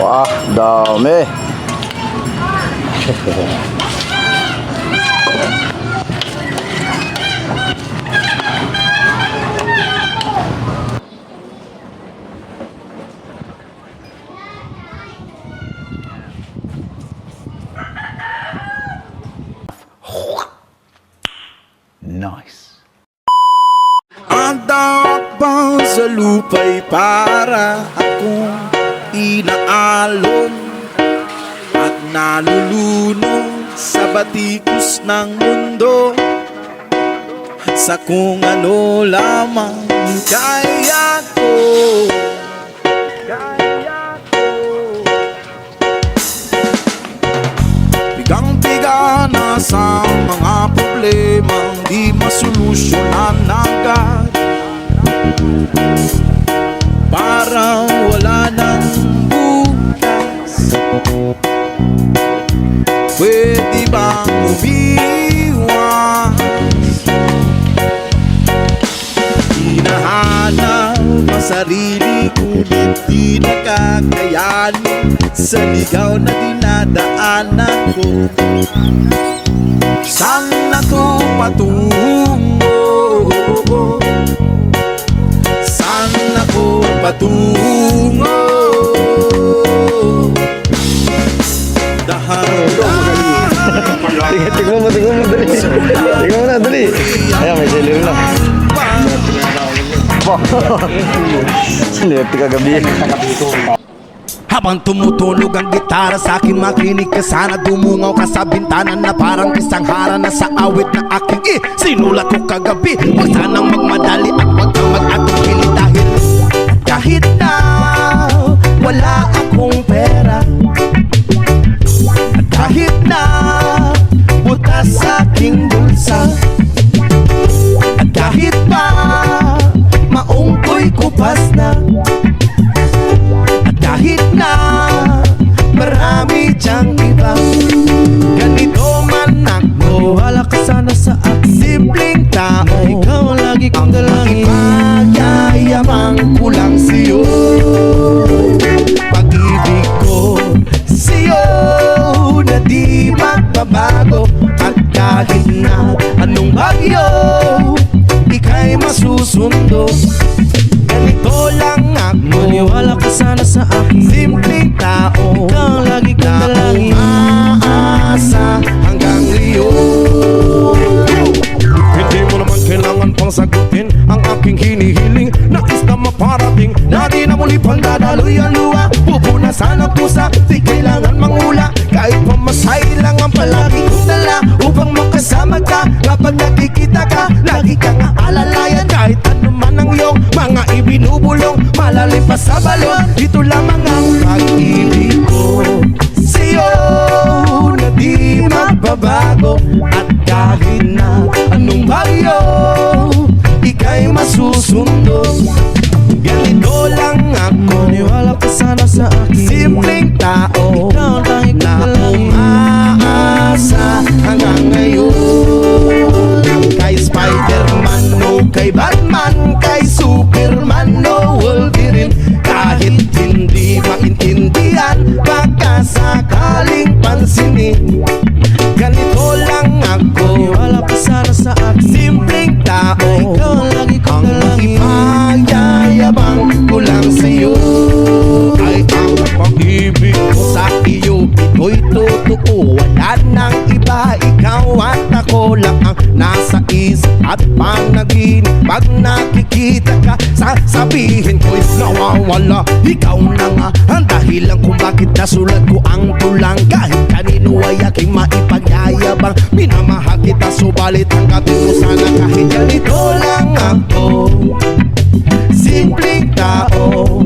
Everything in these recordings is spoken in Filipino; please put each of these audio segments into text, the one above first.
Wah, dami. Nice. Ang takbang sa lupa'y para akong inaalon at nalulunod sa batikos ng mundo, sa kung ano lamang kaya ko. Bigang-biga na sa mga problemang di masolusyonan agad, parang wala nang bukas. Pwede bang umiwas? Hinahanap ang sarili ngunit di nakakayanin sa ligaw na dinadaanan ko. Saan na to patungo? Saan ako patungo? Tingnan mo dali. Tingnan mo na, dali. Ayan, may seller na. Lihat kagabi. Habang tumutulog ang gitara sa akin, makinig ka sana. Dumungaw ka sa bintana na parang isang harana sa awit na aking sinulat ko kagabi. Huwag sanang magmadali at huwag kang mag-atubili dahil kahit na wala akong pera, at kahit na butas sa aking bulsa, at kahit pa maong ko'y kupas na, kahit na marami diyang iba, ganito man ako. Wala ka sana sa akin, simpleng tao. Ikaw ang lagi kong dalangin. Magyayabang ko lang sa'yo, pag-ibig ko sa'yo na di magbabago. At kahit na anong bagyo, ika'y masusundo. Ganito lang ako, maniwala ka sana sa akin, simpleng tao. Ikaw ang lagi kong dalangin, umaasa hanggang ngayon. Hindi mo naman kailangan pang sagutin ang aking hinihiling. Nais na maparating na di na muli pang dadaloy ang luha. Pupunasan ang pusa, di kailangan mangula. Kahit pamasahe lang ang palagi kong dala upang makasama ka. Kapag nakikita ka, lagi kang aalalayan. Kahit ano man ang iyong mga ibinubulong, malalim pa sa balon, ito lamang ang pag-ibig ko sa'yo na di magbabago. At kahit na anong bagyo, ika'y masusundo. Ganito lang ako, maniwala ka sana sa akin, simpleng tao. Ikaw ang tanging na umaasa hanggang ngayon. Kay Spider-Man o kay Batman, kay Superman o Wolverine, kahit hindi maintindihan, baka sakaling pansinin. Ganito lang ako, maniwala ka sana sa akin, simpleng tao. Ikaw ang lagi kong dalangin, magyayabang ko lang sa'yo. Ay ang pag-ibig ko sa iyo, ito'y totoo. Wala nang iba, ikaw at ako lang ang nasa isip at panaginip. Pag nakikita ka, sasabihin ko'y nawawala. Ikaw na nga ang dahilan kung bakit nasulat ko ang tulang. Kahit kanino ay aking maipagyayabang, minamahal kita subalit tanggapin mo sana kahit ganito lang ako, simpleng tao.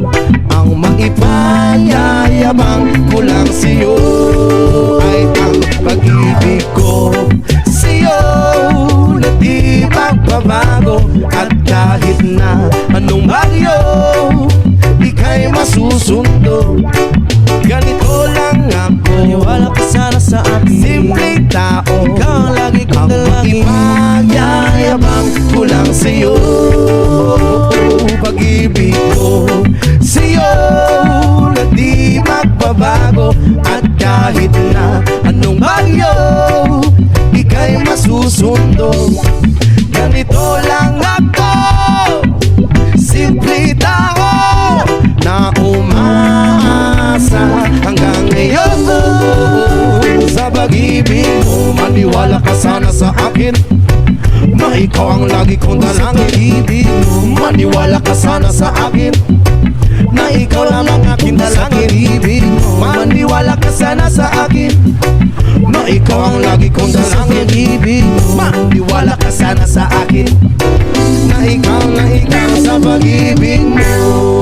Ang maipanyayabang ko lang sa'yo ay ang pag-ibig ko sa'yo na di magbabago. At kahit na anong bagyo, ika'y masusundo. Ganito lang ako, maniwala ka sana sa akin, simpleng tao. Ikaw ang lagi kong dalangin, magyayabang ko lang sa'yo. Pag-ibig ko sa'yo na di magbabago. mundo. Ganito lang ako, simple tao na umaasa hanggang ngayon. Sa pag-ibig mo, maniwala ka sana sa akin, na ikaw ang lagi kong dalangin. Ibig mo, maniwala ka sana sa akin, na ikaw lang ang aking dalangin. Ibig mo, maniwala ka sana sa akin, na ikaw ang lagi kong dalangin. Ibig mo, maniwala ka sana sa akin, na ikaw sa pag-ibig mo.